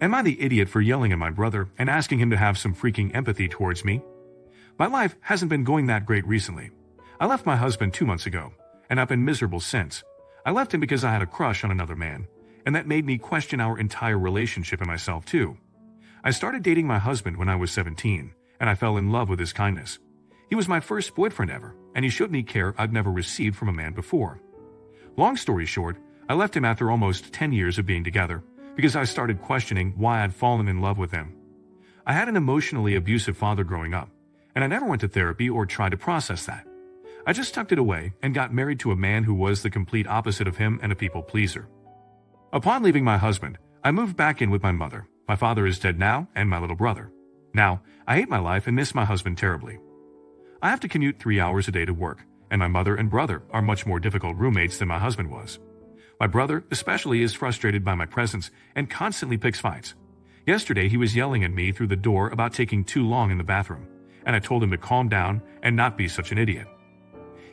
Am I the idiot for yelling at my brother and asking him to have some freaking empathy towards me? My life hasn't been going that great recently. I left my husband 2 months ago, and I've been miserable since. I left him because I had a crush on another man, and that made me question our entire relationship and myself too. I started dating my husband when I was 17, and I fell in love with his kindness. He was my first boyfriend ever, and he showed me care I'd never received from a man before. Long story short, I left him after almost 10 years of being together because I started questioning why I'd fallen in love with him. I had an emotionally abusive father growing up, and I never went to therapy or tried to process that. I just tucked it away and got married to a man who was the complete opposite of him and a people pleaser. Upon leaving my husband, I moved back in with my mother. My father is dead now, and my little brother. Now, I hate my life and miss my husband terribly. I have to commute 3 hours a day to work, and my mother and brother are much more difficult roommates than my husband was. My brother, especially, is frustrated by my presence and constantly picks fights. Yesterday, he was yelling at me through the door about taking too long in the bathroom, and I told him to calm down and not be such an idiot.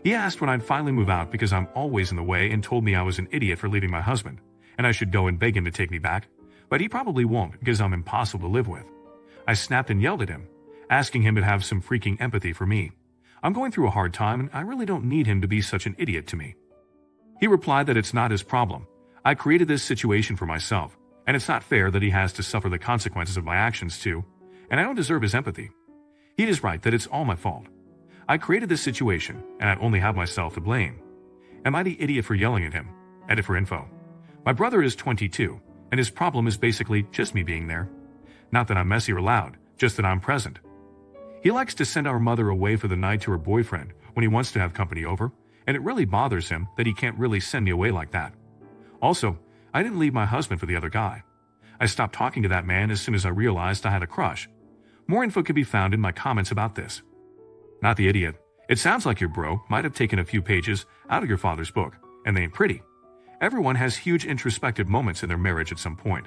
He asked when I'd finally move out because I'm always in the way and told me I was an idiot for leaving my husband, and I should go and beg him to take me back, but he probably won't because I'm impossible to live with. I snapped and yelled at him, asking him to have some freaking empathy for me. I'm going through a hard time and I really don't need him to be such an idiot to me. He replied that it's not his problem. I created this situation for myself, and it's not fair that he has to suffer the consequences of my actions too, and I don't deserve his empathy. He is right that it's all my fault. I created this situation, and I only have myself to blame. Am I the idiot for yelling at him? Edit for info. My brother is 22, and his problem is basically just me being there. Not that I'm messy or loud, just that I'm present. He likes to send our mother away for the night to her boyfriend when he wants to have company over, and it really bothers him that he can't really send me away like that. Also, I didn't leave my husband for the other guy. I stopped talking to that man as soon as I realized I had a crush. More info can be found in my comments about this. Not the idiot. It sounds like your bro might have taken a few pages out of your father's book, and they ain't pretty. Everyone has huge introspective moments in their marriage at some point.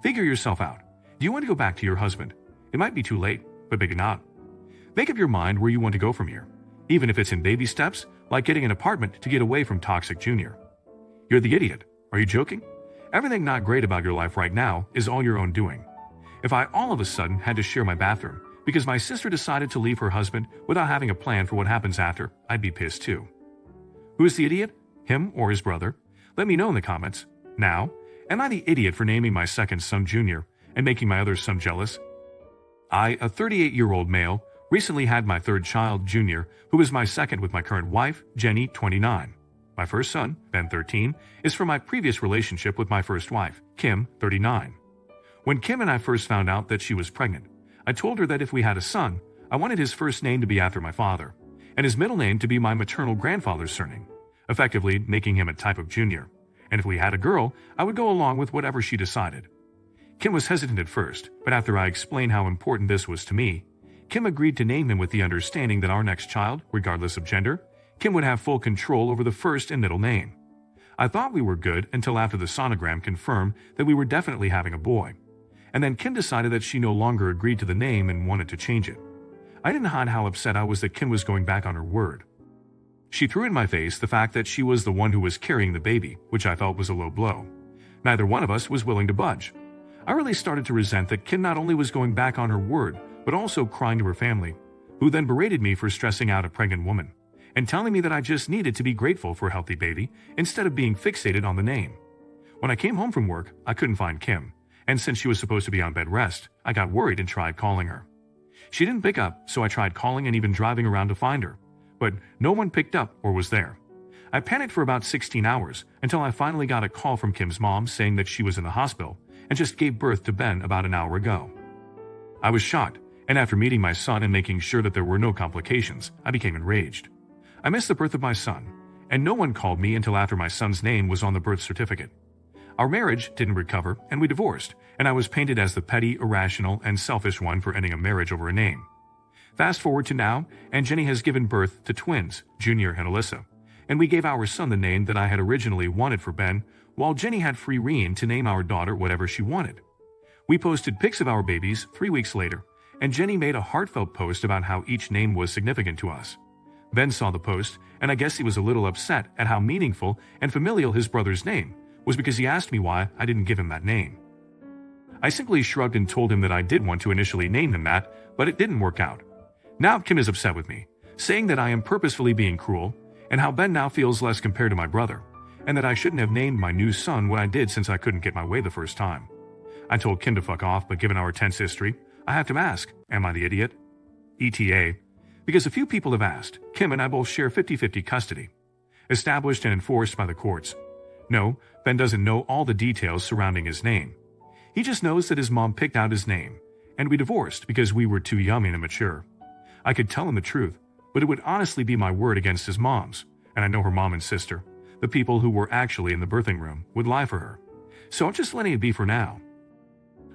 Figure yourself out. Do you want to go back to your husband? It might be too late, but maybe not. Make up your mind where you want to go from here, even if it's in baby steps, like getting an apartment to get away from Toxic Junior. You're the idiot. Are you joking? Everything not great about your life right now is all your own doing. If I all of a sudden had to share my bathroom because my sister decided to leave her husband without having a plan for what happens after, I'd be pissed too. Who's the idiot? Him or his brother? Let me know in the comments. Now, am I the idiot for naming my second son Junior and making my other son jealous? I, a 38-year-old male, recently had my third child, Junior, who is my second with my current wife, Jenny, 29. My first son, Ben, 13, is from my previous relationship with my first wife, Kim, 39. When Kim and I first found out that she was pregnant, I told her that if we had a son, I wanted his first name to be after my father, and his middle name to be my maternal grandfather's surname, effectively making him a type of Junior. And if we had a girl, I would go along with whatever she decided. Kim was hesitant at first, but after I explained how important this was to me, Kim agreed to name him with the understanding that our next child, regardless of gender, Kim would have full control over the first and middle name. I thought we were good until after the sonogram confirmed that we were definitely having a boy. And then Kim decided that she no longer agreed to the name and wanted to change it. I didn't hide how upset I was that Kim was going back on her word. She threw in my face the fact that she was the one who was carrying the baby, which I felt was a low blow. Neither one of us was willing to budge. I really started to resent that Kim not only was going back on her word, but also crying to her family, who then berated me for stressing out a pregnant woman, and telling me that I just needed to be grateful for a healthy baby instead of being fixated on the name. When I came home from work, I couldn't find Kim, and since she was supposed to be on bed rest, I got worried and tried calling her. She didn't pick up, so I tried calling and even driving around to find her, but no one picked up or was there. I panicked for about 16 hours until I finally got a call from Kim's mom saying that she was in the hospital and just gave birth to Ben about an hour ago. I was shocked, and after meeting my son and making sure that there were no complications, I became enraged. I missed the birth of my son, and no one called me until after my son's name was on the birth certificate. Our marriage didn't recover, and we divorced, and I was painted as the petty, irrational, and selfish one for ending a marriage over a name. Fast forward to now, and Jenny has given birth to twins, Junior and Alyssa, and we gave our son the name that I had originally wanted for Ben, while Jenny had free rein to name our daughter whatever she wanted. We posted pics of our babies 3 weeks later, and Jenny made a heartfelt post about how each name was significant to us. Ben saw the post, and I guess he was a little upset at how meaningful and familial his brother's name was because he asked me why I didn't give him that name. I simply shrugged and told him that I did want to initially name him that, but it didn't work out. Now Kim is upset with me, saying that I am purposefully being cruel, and how Ben now feels less compared to my brother, and that I shouldn't have named my new son what I did since I couldn't get my way the first time. I told Kim to fuck off, but given our tense history, I have to ask, am I the idiot? ETA. Because a few people have asked, Kim and I both share 50-50 custody. Established and enforced by the courts. No, Ben doesn't know all the details surrounding his name. He just knows that his mom picked out his name, and we divorced because we were too young and immature. I could tell him the truth, but it would honestly be my word against his mom's, and I know her mom and sister, the people who were actually in the birthing room, would lie for her. So I'm just letting it be for now.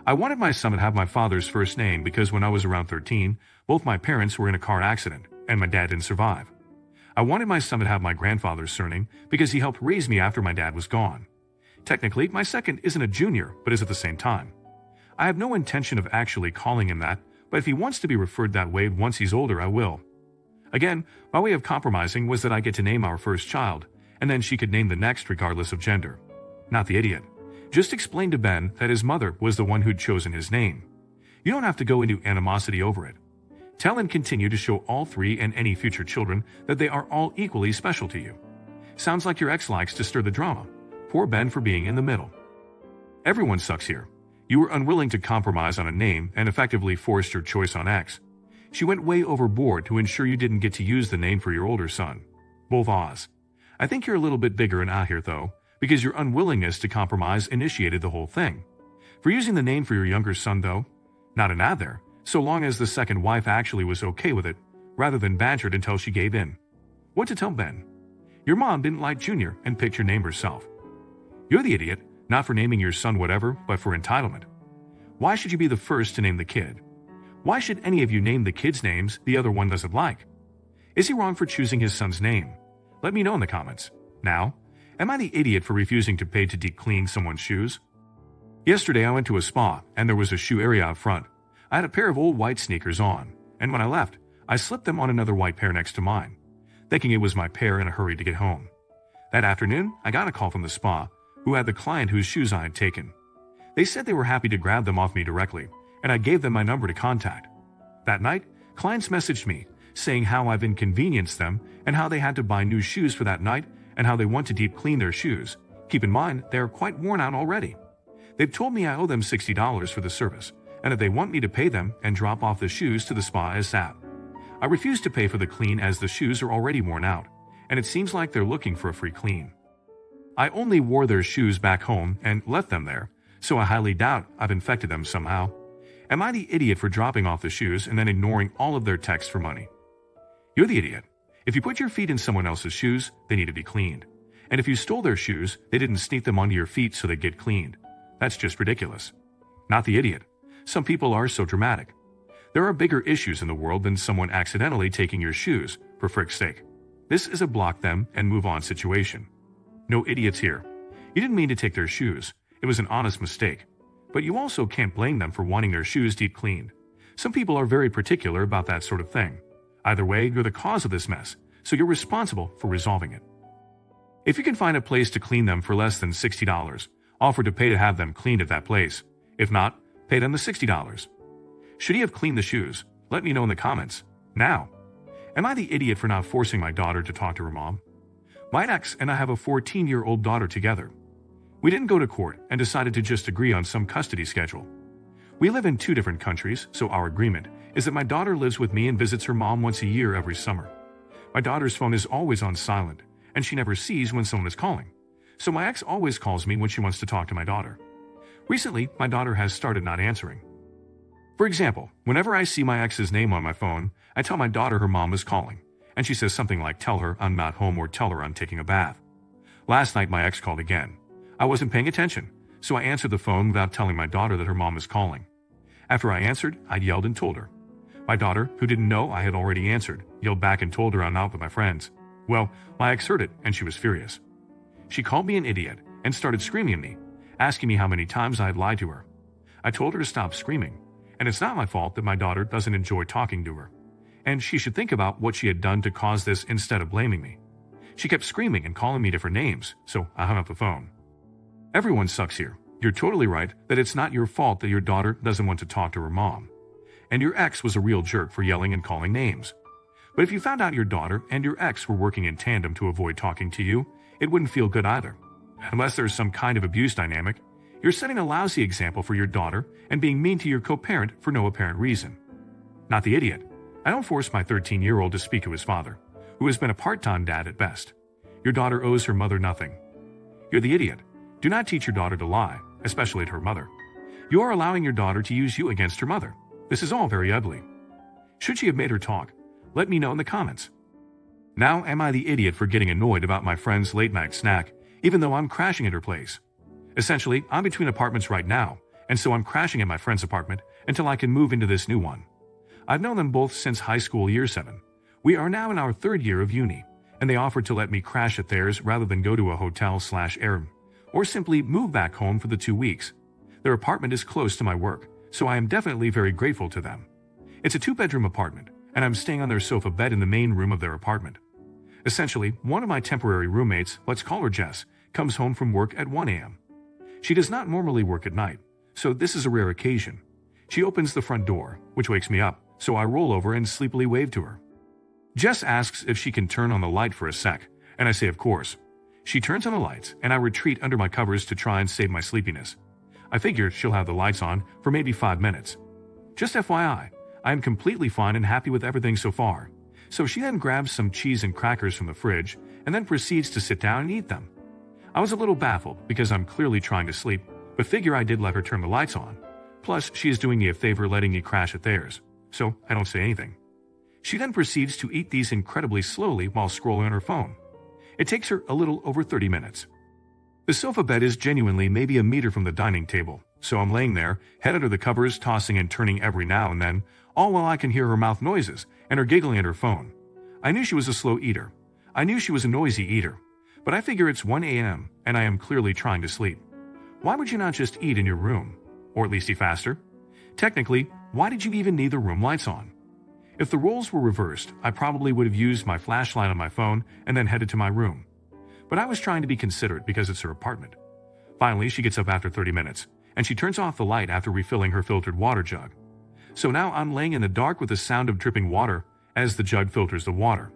I wanted my son to have my father's first name because when I was around 13, both my parents were in a car accident, and my dad didn't survive. I wanted my son to have my grandfather's surname because he helped raise me after my dad was gone. Technically, my second isn't a junior, but is at the same time. I have no intention of actually calling him that, but if he wants to be referred that way once he's older, I will. Again, my way of compromising was that I get to name our first child, and then she could name the next regardless of gender. Not the idiot. Just explain to Ben that his mother was the one who'd chosen his name. You don't have to go into animosity over it. Tell and continue to show all three and any future children that they are all equally special to you. Sounds like your ex likes to stir the drama. Poor Ben for being in the middle. Everyone sucks here. You were unwilling to compromise on a name and effectively forced your choice on X. She went way overboard to ensure you didn't get to use the name for your older son. Both Oz. I think you're a little bit bigger and out here though, because your unwillingness to compromise initiated the whole thing. For using the name for your younger son though, not an ad there, so long as the second wife actually was okay with it, rather than badgered until she gave in. What to tell Ben? Your mom didn't like Junior and picked your name herself. You're the idiot, not for naming your son whatever, but for entitlement. Why should you be the first to name the kid? Why should any of you name the kids' names the other one doesn't like? Is he wrong for choosing his son's name? Let me know in the comments. Now, am I the idiot for refusing to pay to deep clean someone's shoes? Yesterday I went to a spa, and there was a shoe area out front. I had a pair of old white sneakers on, and when I left, I slipped them on another white pair next to mine, thinking it was my pair in a hurry to get home. That afternoon, I got a call from the spa, who had the client whose shoes I had taken. They said they were happy to grab them off me directly, and I gave them my number to contact. That night, clients messaged me, saying how I've inconvenienced them and how they had to buy new shoes for that night and how they want to deep clean their shoes. Keep in mind, they are quite worn out already. They've told me I owe them $60 for the service, and that they want me to pay them and drop off the shoes to the spa as SAP. I refuse to pay for the clean as the shoes are already worn out, and it seems like they're looking for a free clean. I only wore their shoes back home and left them there, so I highly doubt I've infected them somehow. Am I the idiot for dropping off the shoes and then ignoring all of their texts for money? You're the idiot. If you put your feet in someone else's shoes, they need to be cleaned. And if you stole their shoes, they didn't sneak them onto your feet so they get cleaned. That's just ridiculous. Not the idiot. Some people are so dramatic. There are bigger issues in the world than someone accidentally taking your shoes, for frick's sake. This is a block them and move on situation. No idiots here. You didn't mean to take their shoes. It was an honest mistake. But you also can't blame them for wanting their shoes deep cleaned. Some people are very particular about that sort of thing. Either way, you're the cause of this mess, so you're responsible for resolving it. If you can find a place to clean them for less than $60, offer to pay to have them cleaned at that place. If not, pay them the $60. Should he have cleaned the shoes? Let me know in the comments. Now, am I the idiot for not forcing my daughter to talk to her mom? My ex and I have a 14-year-old daughter together. We didn't go to court and decided to just agree on some custody schedule. We live in 2 different countries, so our agreement is that my daughter lives with me and visits her mom once a year every summer. My daughter's phone is always on silent, and she never sees when someone is calling. So my ex always calls me when she wants to talk to my daughter. Recently, my daughter has started not answering. For example, whenever I see my ex's name on my phone, I tell my daughter her mom is calling, and she says something like tell her I'm not home or tell her I'm taking a bath. Last night my ex called again. I wasn't paying attention, so I answered the phone without telling my daughter that her mom is calling. After I answered, I yelled and told her. My daughter, who didn't know I had already answered, yelled back and told her I'm out with my friends. Well, my ex heard it, and she was furious. She called me an idiot and started screaming at me, asking me how many times I had lied to her. I told her to stop screaming, and it's not my fault that my daughter doesn't enjoy talking to her, and she should think about what she had done to cause this instead of blaming me. She kept screaming and calling me different names, so I hung up the phone. Everyone sucks here. You're totally right that it's not your fault that your daughter doesn't want to talk to her mom. And your ex was a real jerk for yelling and calling names. But if you found out your daughter and your ex were working in tandem to avoid talking to you, it wouldn't feel good either. Unless there's some kind of abuse dynamic, you're setting a lousy example for your daughter and being mean to your co-parent for no apparent reason. Not the idiot. I don't force my 13-year-old to speak to his father, who has been a part-time dad at best. Your daughter owes her mother nothing. You're the idiot. Do not teach your daughter to lie, especially to her mother. You are allowing your daughter to use you against her mother. This is all very ugly. Should she have made her talk? Let me know in the comments. Now am I the idiot for getting annoyed about my friend's late-night snack, even though I'm crashing at her place? Essentially, I'm between apartments right now, and so I'm crashing at my friend's apartment until I can move into this new one. I've known them both since high school year 7. We are now in our 3rd year of uni, and they offered to let me crash at theirs rather than go to a hotel/Airbnb, or simply move back home for the 2 weeks. Their apartment is close to my work, so I am definitely very grateful to them. It's a 2-bedroom apartment, and I'm staying on their sofa bed in the main room of their apartment. Essentially, one of my temporary roommates, let's call her Jess, comes home from work at 1 a.m. She does not normally work at night, so this is a rare occasion. She opens the front door, which wakes me up, so I roll over and sleepily wave to her. Jess asks if she can turn on the light for a sec, and I say of course. She turns on the lights, and I retreat under my covers to try and save my sleepiness. I figure she'll have the lights on for maybe 5 minutes. Just FYI, I am completely fine and happy with everything so far. So she then grabs some cheese and crackers from the fridge, and then proceeds to sit down and eat them. I was a little baffled because I'm clearly trying to sleep, but figure I did let her turn the lights on. Plus, she is doing me a favor letting me crash at theirs, so I don't say anything. She then proceeds to eat these incredibly slowly while scrolling on her phone. It takes her a little over 30 minutes. The sofa bed is genuinely maybe a meter from the dining table, so I'm laying there, head under the covers, tossing and turning every now and then, all while I can hear her mouth noises and her giggling at her phone. I knew she was a slow eater. I knew she was a noisy eater. But I figure it's 1 a.m. and I am clearly trying to sleep. Why would you not just eat in your room? Or at least eat faster? Technically, why did you even need the room lights on? If the roles were reversed, I probably would have used my flashlight on my phone and then headed to my room. But I was trying to be considerate because it's her apartment. Finally, she gets up after 30 minutes, and she turns off the light after refilling her filtered water jug. So now I'm laying in the dark with the sound of dripping water as the jug filters the water.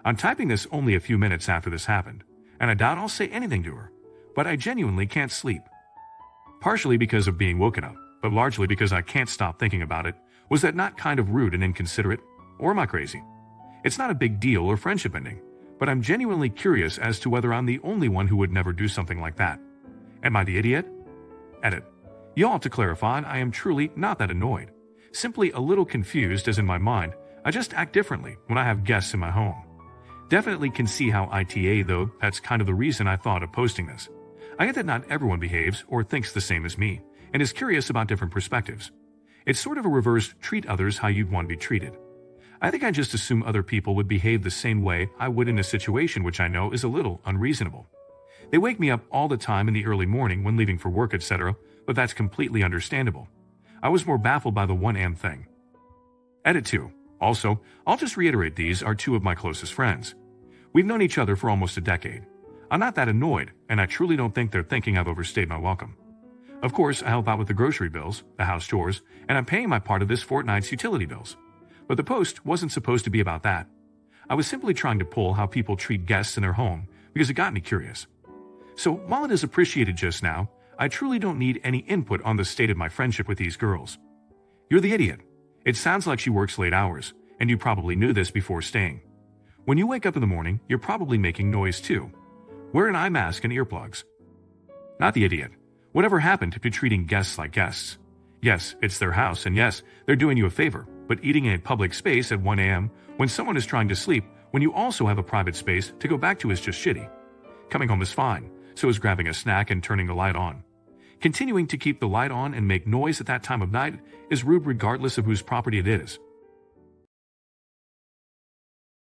I'm typing this only a few minutes after this happened, and I doubt I'll say anything to her, but I genuinely can't sleep. Partially because of being woken up, but largely because I can't stop thinking about it. Was that not kind of rude and inconsiderate? Or am I crazy? It's not a big deal or friendship ending, but I'm genuinely curious as to whether I'm the only one who would never do something like that. Am I the idiot? Edit. Y'all, to clarify, I am truly not that annoyed. Simply a little confused, as in my mind, I just act differently when I have guests in my home. Definitely can see how ITA, though. That's kind of the reason I thought of posting this. I get that not everyone behaves or thinks the same as me, and is curious about different perspectives. It's sort of a reversed treat others how you'd want to be treated. I think I just assume other people would behave the same way I would in a situation which I know is a little unreasonable. They wake me up all the time in the early morning when leaving for work, etc., but that's completely understandable. I was more baffled by the 1 a.m. thing. Edit 2. Also, I'll just reiterate these are 2 of my closest friends. We've known each other for almost a decade. I'm not that annoyed, and I truly don't think they're thinking I've overstayed my welcome. Of course, I help out with the grocery bills, the house chores, and I'm paying my part of this fortnight's utility bills. But the post wasn't supposed to be about that. I was simply trying to pull how people treat guests in their home because it got me curious. So while it is appreciated just now, I truly don't need any input on the state of my friendship with these girls. You're the idiot. It sounds like she works late hours, and you probably knew this before staying. When you wake up in the morning, you're probably making noise too. Wear an eye mask and earplugs. Not the idiot. Whatever happened to treating guests like guests? Yes, it's their house, and yes, they're doing you a favor, but eating in a public space at 1 a.m. when someone is trying to sleep when you also have a private space to go back to is just shitty. Coming home is fine, so is grabbing a snack and turning the light on. Continuing to keep the light on and make noise at that time of night is rude regardless of whose property it is.